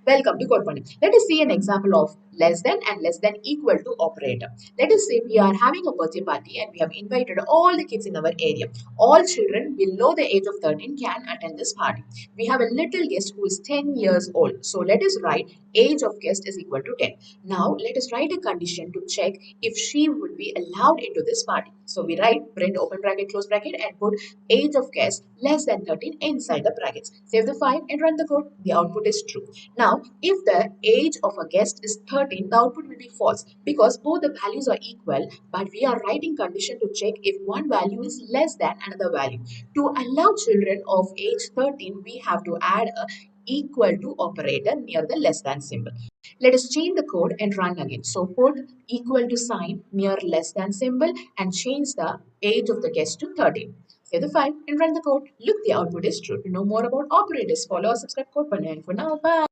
Welcome to codePannu. Let us see an example of less than and less than equal to operator. Let us say we are having a birthday party and we have invited all the kids in our area. All children below the age of 13 can attend this party. We have a little guest who is 10 years old. So let us write age of guest is equal to 10. Now let us write a condition to check if she would be allowed into this party. So we write print open bracket close bracket and put age of guest less than 13 inside the brackets. Save the file and run the code. The output is true. Now, if the age of a guest is 13, the output will be false because both the values are equal, but we are writing condition to check if one value is less than another value. To allow children of age 13, we have to add a equal to operator near the less than symbol. Let us change the code and run again. So put equal to sign near less than symbol and change the age of the guest to 13. Save the file and run the code. Look, the output is true. To know more about operators, follow or subscribe codePannu. And for now, bye.